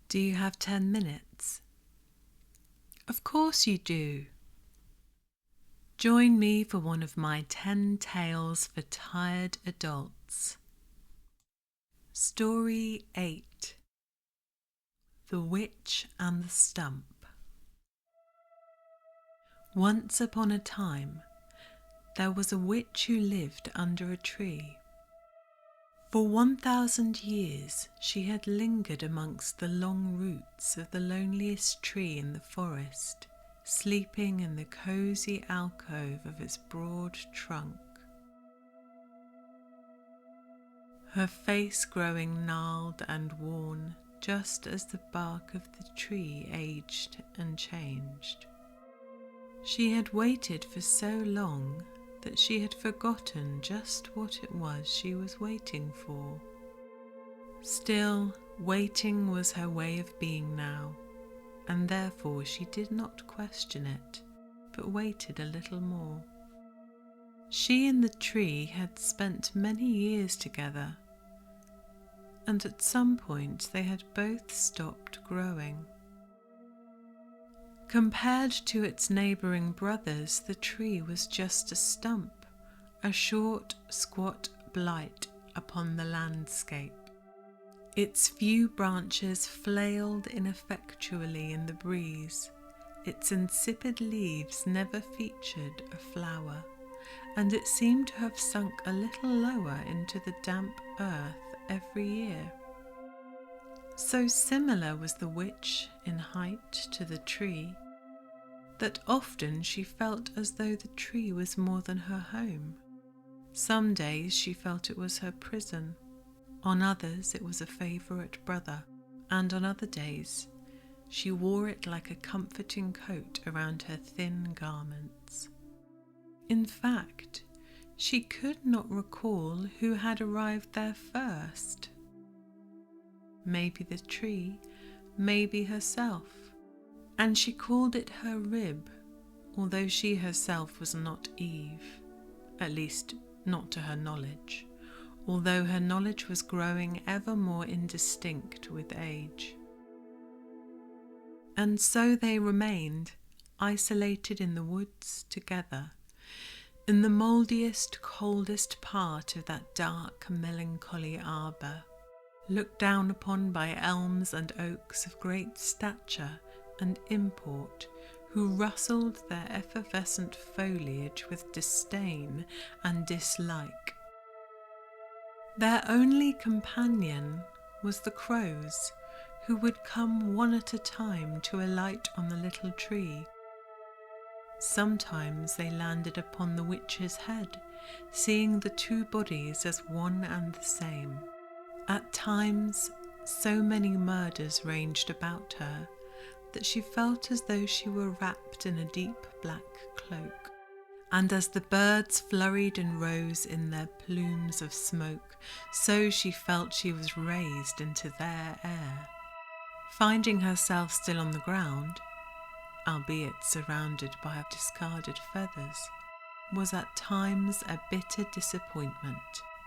Do you have 10 minutes? Of course you do. Join me for one of my 10 tales for tired adults. Story 8. The Witch and the Stump. Once upon a time, there was a witch who lived under a tree. For 1,000 years she had lingered amongst the long roots of the loneliest tree in the forest, sleeping in the cosy alcove of its broad trunk. Her face growing gnarled and worn, just as the bark of the tree aged and changed. She had waited for so long that she had forgotten just what it was she was waiting for. Still, waiting was her way of being now, and therefore she did not question it, but waited a little more. She and the tree had spent many years together, and at some point they had both stopped growing. Compared to its neighbouring brothers, the tree was just a stump, a short, squat blight upon the landscape. Its few branches flailed ineffectually in the breeze, its insipid leaves never featured a flower, and it seemed to have sunk a little lower into the damp earth every year. So similar was the witch in height to the tree, that often she felt as though the tree was more than her home. Some days she felt it was her prison, on others it was a favourite brother, and on other days she wore it like a comforting coat around her thin garments. In fact, she could not recall who had arrived there first. Maybe the tree, maybe herself, and she called it her rib, although she herself was not Eve, at least not to her knowledge, although her knowledge was growing ever more indistinct with age. And so they remained, isolated in the woods together, in the mouldiest, coldest part of that dark, melancholy arbour, looked down upon by elms and oaks of great stature and import, who rustled their effervescent foliage with disdain and dislike. Their only companion was the crows, who would come one at a time to alight on the little tree. Sometimes they landed upon the witch's head, seeing the two bodies as one and the same. At times, so many murders ranged about her that she felt as though she were wrapped in a deep black cloak, and as the birds flurried and rose in their plumes of smoke, so she felt she was raised into their air. Finding herself still on the ground, albeit surrounded by discarded feathers, was at times a bitter disappointment.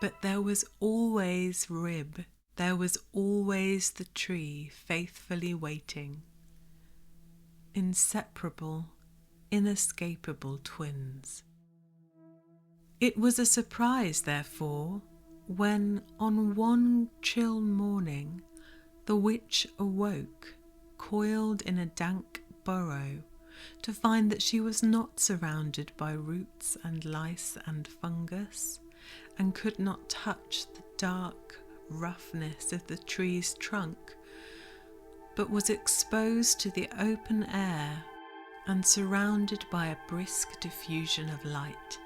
But there was always Rib, there was always the tree faithfully waiting. Inseparable, inescapable twins. It was a surprise, therefore, when on one chill morning the witch awoke, coiled in a dank burrow, to find that she was not surrounded by roots and lice and fungus, and could not touch the dark roughness of the tree's trunk, but was exposed to the open air and surrounded by a brisk diffusion of light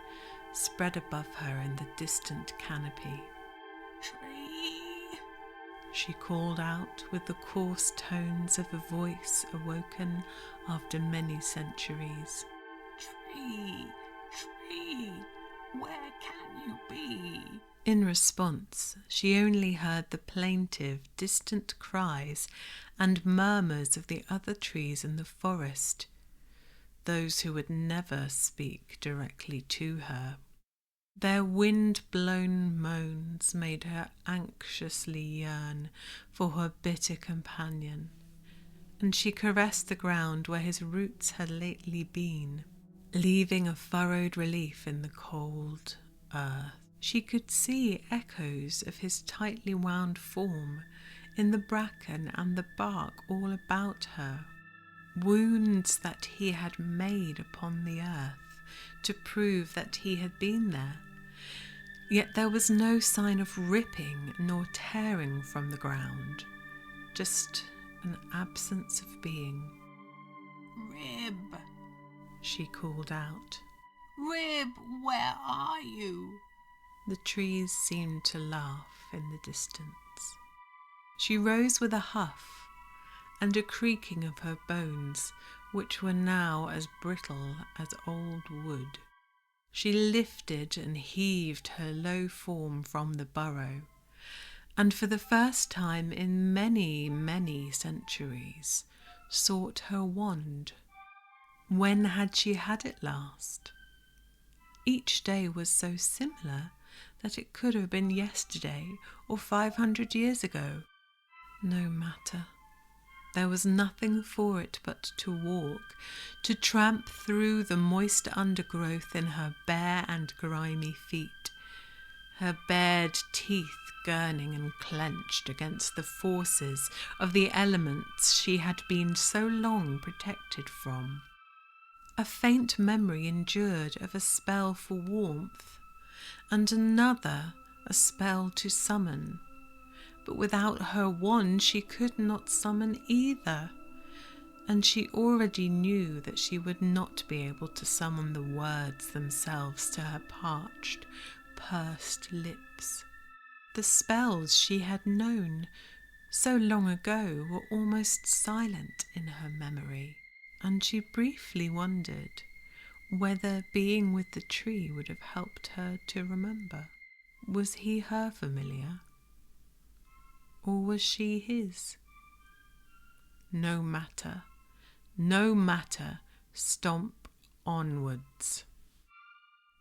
spread above her in the distant canopy. "Tree," she called out with the coarse tones of a voice awoken after many centuries. "Tree, tree, where can you be?" In response, she only heard the plaintive, distant cries and murmurs of the other trees in the forest, those who would never speak directly to her. Their wind-blown moans made her anxiously yearn for her bitter companion, and she caressed the ground where his roots had lately been, leaving a furrowed relief in the cold earth. She could see echoes of his tightly wound form in the bracken and the bark all about her, wounds that he had made upon the earth to prove that he had been there. Yet there was no sign of ripping nor tearing from the ground, just an absence of being. "Rib," she called out. "Rib, where are you?" The trees seemed to laugh in the distance. She rose with a huff and a creaking of her bones, which were now as brittle as old wood. She lifted and heaved her low form from the burrow, and for the first time in many, many centuries sought her wand. When had she had it last? Each day was so similar that it could have been yesterday or 500 years ago. No matter. There was nothing for it but to walk, to tramp through the moist undergrowth in her bare and grimy feet, her bared teeth gurning and clenched against the forces of the elements she had been so long protected from. A faint memory endured of a spell for warmth, and another a spell to summon. But without her wand she could not summon either, and she already knew that she would not be able to summon the words themselves to her parched, pursed lips. The spells she had known so long ago were almost silent in her memory, and she briefly wondered whether being with the tree would have helped her to remember. Was he her familiar? Or was she his? No matter, no matter, stomp onwards.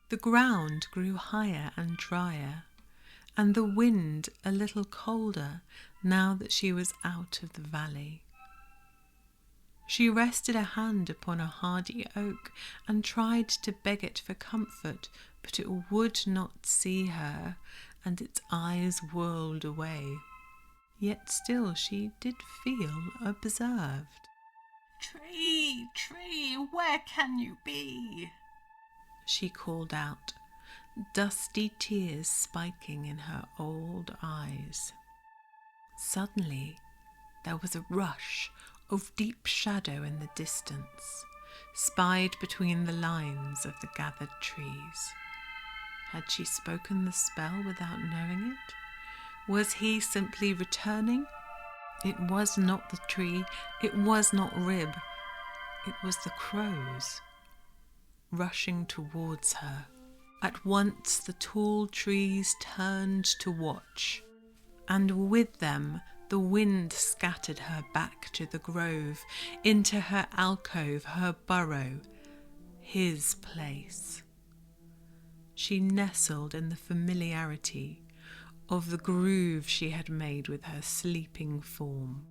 The ground grew higher and drier, and the wind a little colder now that she was out of the valley. She rested a hand upon a hardy oak and tried to beg it for comfort, but it would not see her, and its eyes whirled away. Yet still she did feel observed. "Tree, tree, where can you be?" she called out, dusty tears spiking in her old eyes. Suddenly there was a rush of deep shadow in the distance, spied between the lines of the gathered trees. Had she spoken the spell without knowing it? Was he simply returning? It was not the tree, it was not Rib, it was the crows, rushing towards her. At once the tall trees turned to watch, and with them the wind scattered her back to the grove, into her alcove, her burrow, his place. She nestled in the familiarity of the groove she had made with her sleeping form.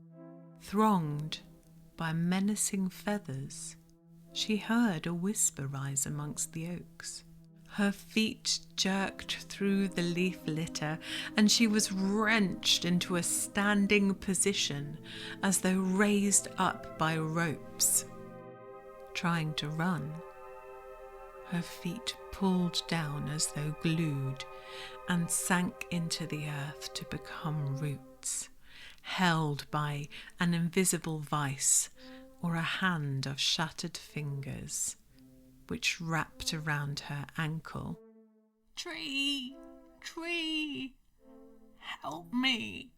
Thronged by menacing feathers, she heard a whisper rise amongst the oaks. Her feet jerked through the leaf litter, and she was wrenched into a standing position as though raised up by ropes. Trying to run, her feet pulled down as though glued and sank into the earth to become roots, held by an invisible vice or a hand of shattered fingers, which wrapped around her ankle. "Tree, tree, help me."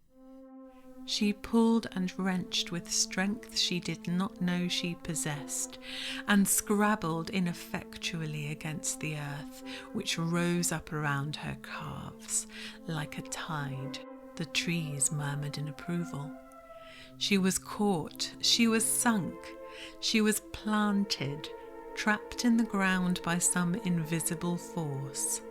She pulled and wrenched with strength she did not know she possessed, and scrabbled ineffectually against the earth, which rose up around her calves like a tide. The trees murmured in approval. She was caught, she was sunk, she was planted, trapped in the ground by some invisible force.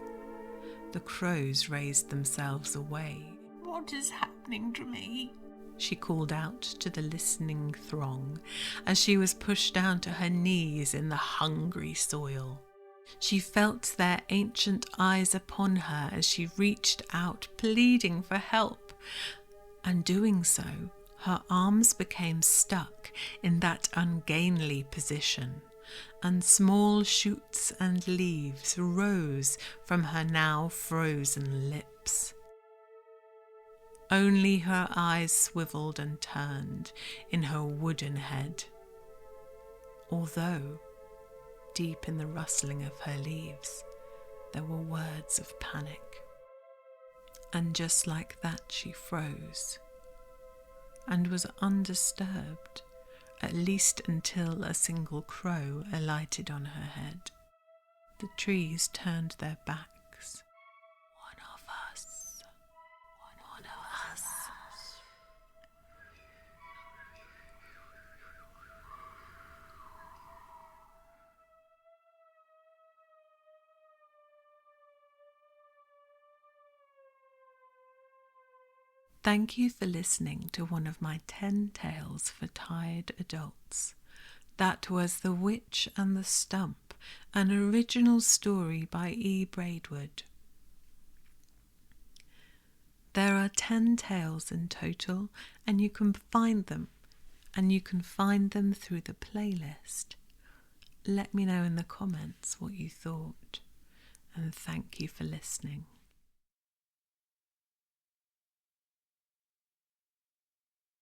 The crows raised themselves away. "What is happening to me?" she called out to the listening throng as she was pushed down to her knees in the hungry soil. She felt their ancient eyes upon her as she reached out, pleading for help. And doing so, her arms became stuck in that ungainly position, and small shoots and leaves rose from her now frozen lips. Only her eyes swiveled and turned in her wooden head, although deep in the rustling of her leaves there were words of panic. And just like that she froze and was undisturbed, at least until a single crow alighted on her head. The trees turned their backs. One of us. One of us. Thank you for listening to one of my 10 tales for tired adults. That was The Witch and the Stump, an original story by E. Braidwood. There are 10 tales in total, and you can find them through the playlist. Let me know in the comments what you thought, and thank you for listening.